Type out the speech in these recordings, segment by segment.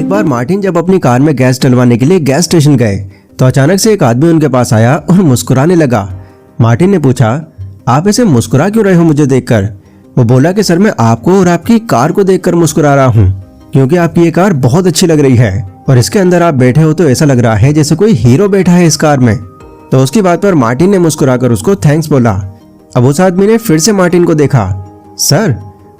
एक बार मार्टिन जब अपनी कार में गैस डलवाने के लिए गैस स्टेशन गए तो अचानक से एक आदमी उनके पास आया और मुस्कुराने लगा। मार्टिन ने पूछा, आप ऐसे मुस्कुरा क्यों रहे हो मुझे देखकर? वो बोला कि सर मैं आपको और आपकी कार को देखकर मुस्कुरा रहा हूँ, क्योंकि आपकी ये कार बहुत अच्छी लग रही है और इसके अंदर आप बैठे हो तो ऐसा लग रहा है जैसे कोई हीरो बैठा है इस कार में। तो उसकी बात पर मार्टिन ने मुस्कुराकर उसको थैंक्स बोला। अब उस आदमी ने फिर से मार्टिन को देखा। सर,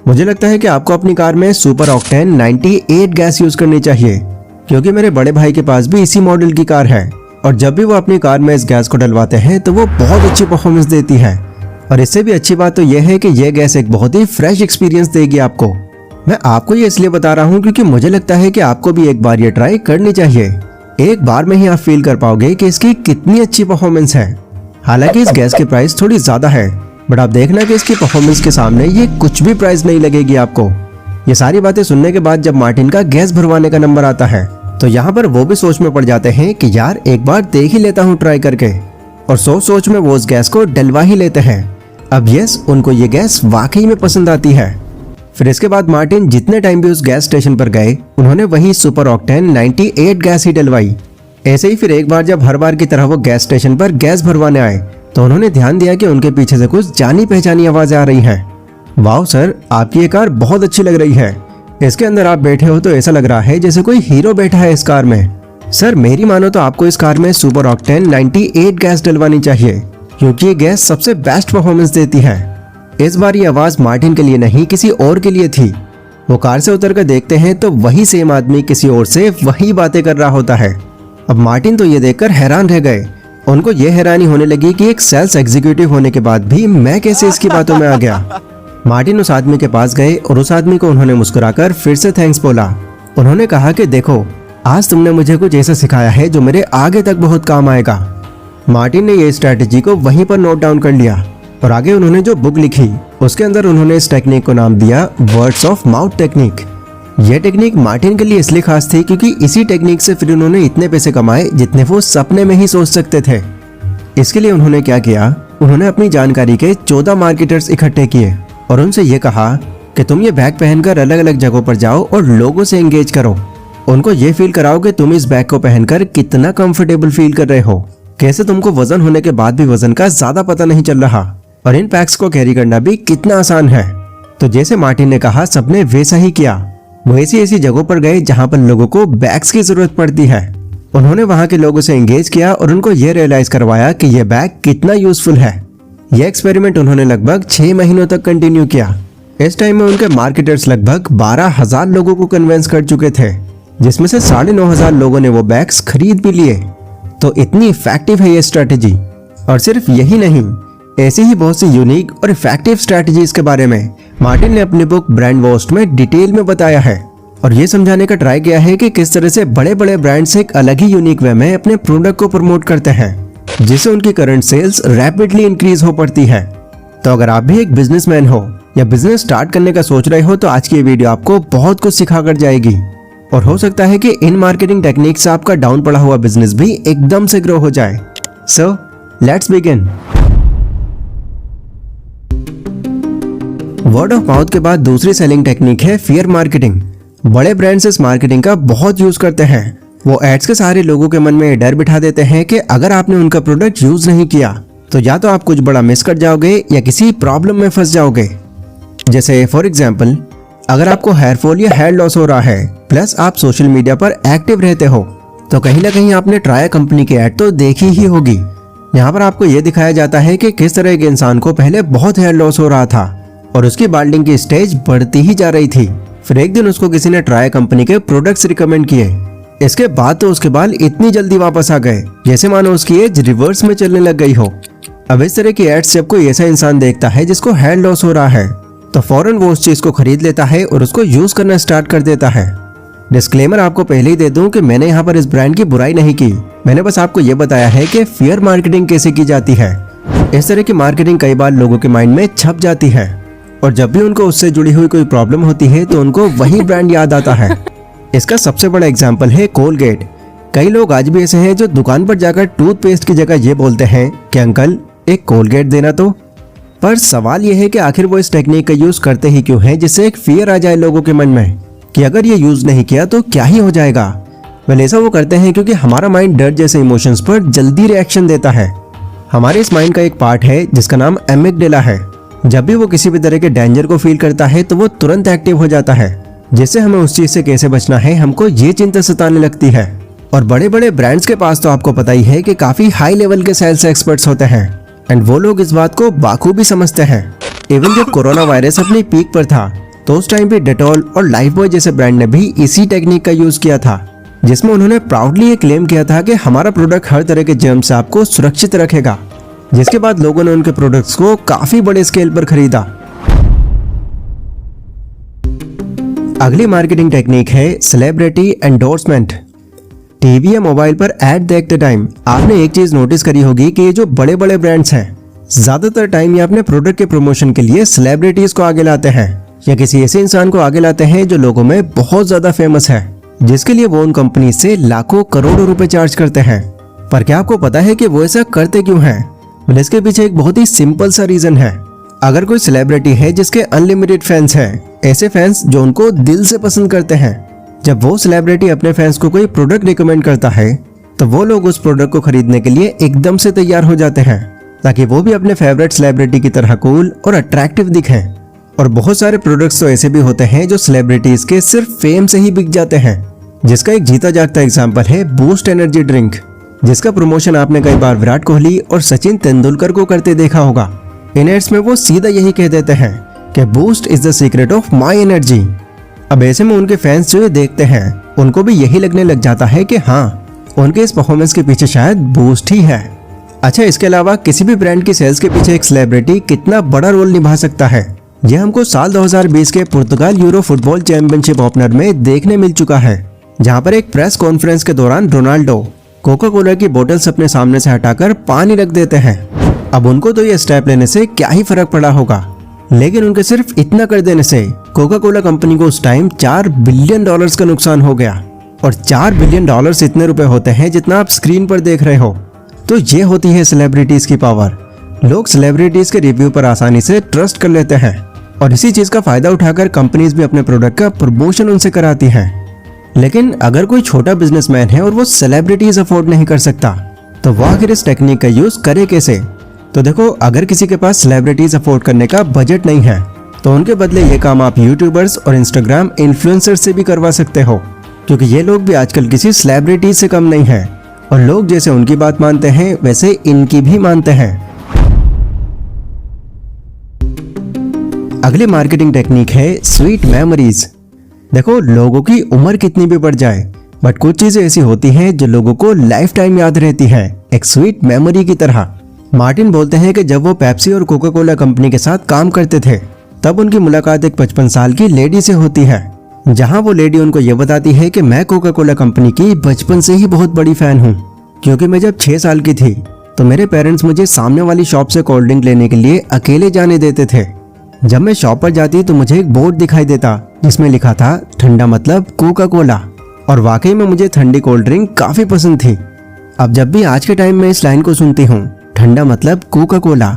मुझे लगता है कि आपको अपनी कार में सुपर ऑक्टेन 98 गैस यूज करनी चाहिए, क्योंकि मेरे बड़े भाई के पास भी इसी मॉडल की कार है और जब भी वो अपनी कार में इस गैस को डलवाते हैं तो वो बहुत अच्छी परफॉर्मेंस देती है। और इससे भी अच्छी बात तो यह है कि यह गैस एक बहुत ही फ्रेश एक्सपीरियंस देगी आपको। मैं आपको ये इसलिए बता रहा हूँ क्योंकि मुझे लगता है कि आपको भी एक बार ये ट्राई करनी चाहिए। एक बार में ही आप फील कर पाओगे कि इसकी कितनी अच्छी परफॉर्मेंस है। हालांकि इस गैस की प्राइस थोड़ी ज्यादा है, बट आप देखना कि इसकी परफॉर्मेंस के सामने ये कुछ भी प्राइस नहीं लगेगी आपको। ये सारी बातें सुनने के बाद जब मार्टिन का गैस भरवाने का नंबर आता है तो यहाँ पर वो भी सोच में पड़ जाते हैं कि यार एक बार देख ही लेता हूँ ट्राई करके, और सोच में वो उस गैस को डलवा ही लेते हैं। अब यस, उनको ये गैस वाकई में पसंद आती है। फिर इसके बाद मार्टिन जितने टाइम भी उस गैस स्टेशन पर गए उन्होंने वही सुपर ऑक्टेन 98 गैस ही डलवाई। ऐसे ही फिर एक बार जब हर बार की तरह वो गैस स्टेशन पर गैस भरवाने आए तो उन्होंने ध्यान दिया कि उनके पीछे से कुछ जानी पहचानी आवाजें आ रही हैं। वाह सर, आपकी ये कार बहुत अच्छी लग रही है। इसके अंदर आप बैठे हो तो ऐसा लग रहा है जैसे कोई हीरो बैठा है इस कार में। सर मेरी मानो तो आपको इस कार में सुपर ऑक्टेन 98 गैस डलवानी चाहिए, क्योंकि ये गैस सबसे बेस्ट परफॉर्मेंस देती है। इस बार ये आवाज मार्टिन के लिए नहीं किसी और के लिए थी। वो कार से उतर कर देखते हैं तो वही सेम आदमी किसी और से वही बातें कर रहा होता है। अब मार्टिन तो ये देखकर हैरान रह गए। उनको ये हैरानी होने लगी कि एक सेल्स एग्जीक्यूटिव होने के बाद भी मैं कैसे इसकी बातों में आ गया। मार्टिन उस आदमी के पास गए और उस आदमी को उन्होंने मुस्कुराकर फिर से थैंक्स बोला। उन्होंने कहा कि देखो, आज तुमने मुझे कुछ ऐसा सिखाया है जो मेरे आगे तक बहुत काम आएगा। मार्टिन ने ये स्ट्रैटेजी को वहीं पर नोट डाउन कर लिया और आगे उन्होंने जो बुक लिखी उसके अंदर उन्होंने इस टेक्निक को नाम दिया वर्ड्स ऑफ माउथ टेक्निक। यह टेक्निक मार्टिन के लिए इसलिए खास थी क्योंकि इसी टेक्निक से फिर उन्होंने इतने पैसे कमाए जितने वो सपने में ही सोच सकते थे। इसके लिए उन्होंने क्या किया, उन्होंने अपनी जानकारी के 14 मार्केटर्स इकट्ठे किए और उनसे ये कहा कि तुम ये बैग पहनकर अलग अलग जगहों पर जाओ और लोगों से एंगेज करो। उनको ये फील कराओ कि तुम इस बैग को पहनकर कितना कंफर्टेबल फील कर रहे हो, कैसे तुमको वजन होने के बाद भी वजन का ज्यादा पता नहीं चल रहा और इन पैक्स को कैरी करना भी कितना आसान है। तो जैसे मार्टिन ने कहा सबने वैसा ही किया। वो ऐसी जगहों पर गए जहाँ पर लोगों को बैग्स की जरूरत पड़ती है। उन्होंने वहाँ के लोगों से एंगेज किया और उनको ये रियलाइज करवाया कि ये बैग कितना यूजफुल है। यह एक्सपेरिमेंट उन्होंने लगभग 6 महीनों तक कंटिन्यू किया। इस टाइम में उनके मार्केटर्स लगभग 12,000 लोगों को कन्विंस कर चुके थे, जिसमें से 9,500 लोगों ने वो बैग्स खरीद भी लिए। तो इतनी इफेक्टिव है ये स्ट्रैटेजी। और सिर्फ यही नहीं, ऐसी ही बहुत सी यूनिक और इफेक्टिव स्ट्रैटेजीज के बारे में मार्टिन ने अपनी बुक ब्रांड वॉस्ट में डिटेल में बताया है और ये समझाने का ट्राई किया है कि किस तरह से बड़े बड़े ब्रांड्स एक अलग ही यूनिक वे में अपने प्रोडक्ट को प्रमोट करते हैं, जिससे उनकी करंट सेल्स रैपिडली इंक्रीज हो पड़ती है। तो अगर आप भी एक बिजनेसमैन हो या बिजनेस स्टार्ट करने का सोच रहे हो तो आज की ये वीडियो आपको बहुत कुछ सिखा कर जाएगी और हो सकता है कि इन मार्केटिंग टेक्निक से आपका डाउन पड़ा हुआ बिजनेस भी एकदम से ग्रो हो जाए। So let's begin. Word of mouth के बाद दूसरी सेलिंग टेक्निक है फियर मार्केटिंग। बड़े ब्रांड्स इस मार्केटिंग का बहुत यूज करते हैं। वो एड्स के सारे लोगों के मन में डर बिठा देते हैं कि अगर आपने उनका प्रोडक्ट यूज नहीं किया तो या तो आप कुछ बड़ा मिस कर जाओगे या किसी प्रॉब्लम में फंस जाओगे। जैसे फॉर एग्जाम्पल, अगर आपको हेयर फॉल या हेयर लॉस हो रहा है प्लस आप सोशल मीडिया पर एक्टिव रहते हो तो कहीं ना कहीं आपने ट्राया कंपनी की एड तो देखी ही होगी। यहाँ पर आपको ये दिखाया जाता है कि किस तरह के इंसान को पहले बहुत हेयर लॉस हो रहा था और उसकी बाल्डिंग की स्टेज बढ़ती ही जा रही थी। फिर एक दिन उसको किसी ने ट्राया कंपनी के प्रोडक्ट्स रिकमेंड किए। इसके बाद तो उसके बाल इतनी जल्दी वापस आ गए जैसे मानो उसकी एज रिवर्स में चलने लग गई हो। अब इस तरह की एड्स जब कोई ऐसा इंसान देखता है जिसको हेयर लॉस हो रहा है तो फौरन वो उस चीज को खरीद लेता है और उसको यूज करना स्टार्ट कर देता है। डिस्क्लेमर आपको पहले ही दे दूं कि मैंने यहाँ पर इस ब्रांड की बुराई नहीं की, मैंने बस आपको ये बताया है कि फियर मार्केटिंग कैसे की जाती है। इस तरह की मार्केटिंग कई बार लोगों के माइंड में छप जाती है और जब भी उनको उससे जुड़ी हुई कोई प्रॉब्लम होती है तो उनको वही ब्रांड याद आता है। इसका सबसे बड़ा एग्जाम्पल है कोलगेट। कई लोग आज भी ऐसे हैं जो दुकान पर जाकर टूथपेस्ट की जगह ये बोलते हैं कि अंकल एक कोलगेट देना तो। पर सवाल यह है कि आखिर वो इस टेक्निक का यूज करते ही क्यों है जिससे एक फियर आ जाए लोगों के मन में। कि अगर ये यूज नहीं किया तो क्या ही हो जाएगा। वेल ऐसा वो करते हैं क्योंकि हमारा माइंड डर जैसे इमोशंस पर जल्दी रिएक्शन देता है। हमारे इस माइंड का एक पार्ट है जिसका नाम एमिगडाला है। जब भी वो किसी भी तरह के डेंजर को फील करता है तो वो तुरंत एक्टिव हो जाता है, जिससे हमें उस चीज से कैसे बचना है हमको ये चिंता सताने लगती है। और बड़े बड़े ब्रांड्स के पास तो आपको पता ही है कि काफी हाई लेवल के सेल्स एक्सपर्ट्स होते हैं एंड वो लोग इस बात को बाखूबी समझते हैं। इवन जब कोरोना वायरस अपनी पीक पर था तो उस टाइम पे डेटॉल और लाइफबॉय जैसे ब्रांड ने भी इसी टेक्निक का यूज किया था, जिसमें उन्होंने प्राउडली ये क्लेम किया था कि हमारा प्रोडक्ट हर तरह के जर्म से आपको सुरक्षित रखेगा। जिसके बाद लोगों ने उनके प्रोडक्ट्स को काफी बड़े स्केल पर खरीदा। अगली मार्केटिंग टेक्निक है सेलिब्रिटी एंडोर्समेंट। टीवी या मोबाइल पर एड देखते टाइम आपने एक चीज नोटिस करी होगी कि ये जो बड़े बड़े ब्रांड्स हैं ज्यादातर टाइम ये अपने प्रोडक्ट के प्रमोशन के लिए सेलिब्रिटीज को आगे लाते हैं या किसी ऐसे इंसान को आगे लाते हैं जो लोगों में बहुत ज्यादा फेमस है, जिसके लिए वो उन कंपनी से लाखों करोड़ों रुपए चार्ज करते हैं। पर क्या आपको पता है कि वो ऐसा करते क्यों हैं? इसके पीछे एक बहुत ही सिंपल सा रीजन है। अगर कोई सेलिब्रिटी है जिसके अनलिमिटेड फैंस हैं, ऐसे फैंस जो उनको दिल से पसंद करते हैं, जब वो सेलिब्रिटी अपने फैंस को कोई प्रोडक्ट रिकमेंड करता है तो वो लोग उस प्रोडक्ट को खरीदने के लिए एकदम से तैयार हो जाते हैं ताकि वो भी अपने फेवरेट सेलिब्रिटी की तरह कूल और अट्रैक्टिव दिखें। और बहुत सारे प्रोडक्ट्स तो ऐसे भी होते हैं जो सेलिब्रिटीज के सिर्फ फेम से ही बिक जाते हैं, जिसका एक जीता जागता एग्जाम्पल है बूस्ट एनर्जी ड्रिंक, जिसका प्रमोशन आपने कई बार विराट कोहली और सचिन तेंदुलकर को करते देखा होगा। इन एड्स में वो सीधा यही कह देते हैं कि boost is the secret of my energy. अब ऐसे में उनके फैंस जो ये देखते हैं उनको भी यही लगने लग जाता है कि हाँ, उनके इस परफॉर्मेंस के पीछे शायद बूस्ट ही है। अच्छा, इसके अलावा किसी भी ब्रांड की सेल्स के पीछे एक सेलिब्रिटी कितना बड़ा रोल निभा सकता है, यह हमको साल 2020 के पुर्तगाल यूरो फुटबॉल चैंपियनशिप ओपनर में देखने मिल चुका है, जहां पर एक प्रेस कॉन्फ्रेंस के दौरान रोनाल्डो कोका कोला की बोतल्स अपने सामने से हटाकर पानी रख देते हैं। अब उनको तो ये स्टेप लेने से क्या ही फर्क पड़ा होगा, लेकिन उनके सिर्फ इतना कर देने से कोका कोला कंपनी को उस टाइम $4 बिलियन का नुकसान हो गया। और $4 बिलियन इतने रुपए होते हैं जितना आप स्क्रीन पर देख रहे हो। तो ये होती है सेलिब्रिटीज की पावर। लोग सेलिब्रिटीज के रिव्यू पर आसानी से ट्रस्ट कर लेते हैं और इसी चीज का फायदा उठाकर कंपनीज भी अपने प्रोडक्ट का प्रमोशन उनसे कराती हैं। लेकिन अगर कोई छोटा बिजनेसमैन है और वो सेलिब्रिटीज अफोर्ड नहीं कर सकता तो वो आखिर इस टेक्निक का यूज करे कैसे? तो देखो, अगर किसी के पास सेलिब्रिटीज अफोर्ड करने का बजट नहीं है तो उनके बदले ये काम आप यूट्यूबर्स और इंस्टाग्राम इन्फ्लुएंसर्स से भी करवा सकते हो, क्योंकि ये लोग भी आजकल किसी सेलिब्रिटी से कम नहीं है और लोग जैसे उनकी बात मानते हैं वैसे इनकी भी मानते हैं। अगली मार्केटिंग टेक्निक है स्वीट मेमोरीज। देखो, लोगों की उम्र कितनी भी बढ़ जाए बट कुछ चीजें ऐसी होती हैं जो लोगों को लाइफ टाइम याद रहती है, एक स्वीट मेमोरी की तरह। मार्टिन बोलते हैं कि जब वो पेप्सी और कोका कोला कंपनी के साथ काम करते थे तब उनकी मुलाकात एक 55 साल की लेडी से होती है, जहां वो लेडी उनको ये बताती है कि मैं कोका कोला कंपनी की बचपन से ही बहुत बड़ी फैन हूँ, क्योंकि मैं जब 6 साल की थी तो मेरे पेरेंट्स मुझे सामने वाली शॉप से कोल्ड ड्रिंक लेने के लिए अकेले जाने देते थे। जब मैं शॉप पर जाती तो मुझे एक बोर्ड दिखाई देता जिसमें लिखा था ठंडा मतलब कोका कोला, और वाकई में मुझे ठंडी कोल्ड ड्रिंक काफी पसंद थी। अब जब भी आज के टाइम में इस लाइन को सुनती हूँ, ठंडा मतलब कोका कोला,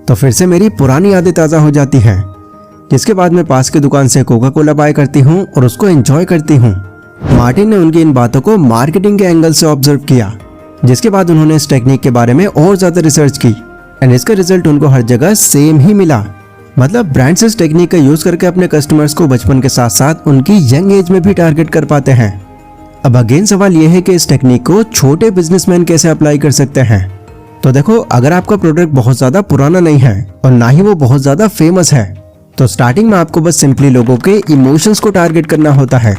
तो फिर से मेरी पुरानी यादें ताज़ा हो जाती हैं। जिसके बाद मैं पास की दुकान से कोका कोला बाय करती हूँ और उसको एंजॉय करती हूँ। मार्टिन ने उनकी इन बातों को मार्केटिंग के एंगल से ऑब्जर्व किया, जिसके बाद उन्होंने इस टेक्निक के बारे में और ज्यादा रिसर्च की एंड इसका रिजल्ट उनको हर जगह सेम ही मिला। मतलब ब्रांड्स इस टेक्निक का यूज करके अपने कस्टमर्स को बचपन के साथ साथ उनकी यंग एज में भी टारगेट कर पाते हैं। अब अगेन सवाल यह है कि इस टेक्निक को छोटे बिजनेसमैन कैसे अप्लाई कर सकते हैं? तो देखो, अगर आपका प्रोडक्ट बहुत ज्यादा पुराना नहीं है और ना ही वो बहुत ज्यादा फेमस है तो स्टार्टिंग में आपको बस सिंपली लोगों के इमोशंस को टारगेट करना होता है।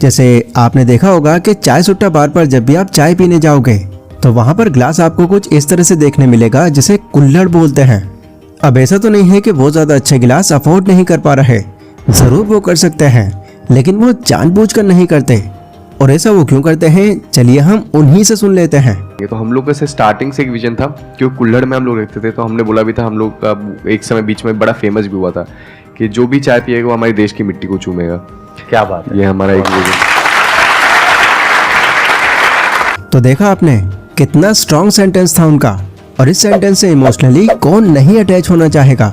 जैसे आपने देखा होगा कि चाय सुट्टा बार पर जब भी आप चाय पीने जाओगे तो वहां पर ग्लास आपको कुछ इस तरह से देखने मिलेगा जिसे कुल्हड़ बोलते हैं। अब ऐसा तो नहीं है कि वो ज्यादा अच्छे गिलास अफोर्ड नहीं कर पा रहे, जरूर वो कर सकते हैं, लेकिन वो जानबूझकर नहीं करते। और ऐसा वो क्यों करते हैं, चलिए हम उन्हीं से सुन लेते हैं। ये तो हम लोग का से स्टार्टिंग से एक विजन था, क्योंकि कुल्हड़ में हम लोग रहते थे तो हमने बोला भी था, हम लोग का एक समय बीच में बड़ा फेमस भी हुआ था कि जो भी चाय पिएगा वो हमारे देश की मिट्टी को चूमेगा। क्या बात है, ये हमारा एक विजन। तो देखा आपने कितना स्ट्रॉन्ग सेंटेंस था उनका, और इस सेंटेंस से इमोशनली कौन नहीं अटैच होना चाहेगा।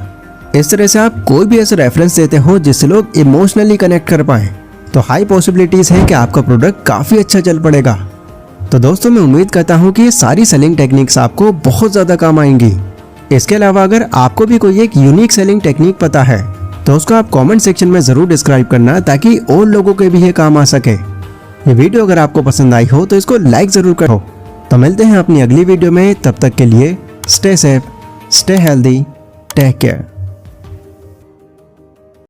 इस तरह से आप कोई भी ऐसा रेफरेंस देते हो जिससे लोग इमोशनली कनेक्ट कर पाए तो हाई पॉसिबिलिटीज़ है कि आपका प्रोडक्ट काफ़ी अच्छा चल पड़ेगा। तो दोस्तों मैं उम्मीद करता हूँ कि ये सारी सेलिंग टेक्निक्स आपको बहुत ज़्यादा काम आएंगी। इसके अलावा अगर आपको भी कोई एक यूनिक सेलिंग टेक्निक पता है तो उसको आप कमेंट सेक्शन में ज़रूर डिस्क्राइब करना, ताकि और लोगों के भी ये काम आ सके। ये वीडियो अगर आपको पसंद आई हो तो इसको लाइक ज़रूर करो। तो मिलते हैं अपनी अगली वीडियो में, तब तक के लिए stay safe, stay healthy, take care.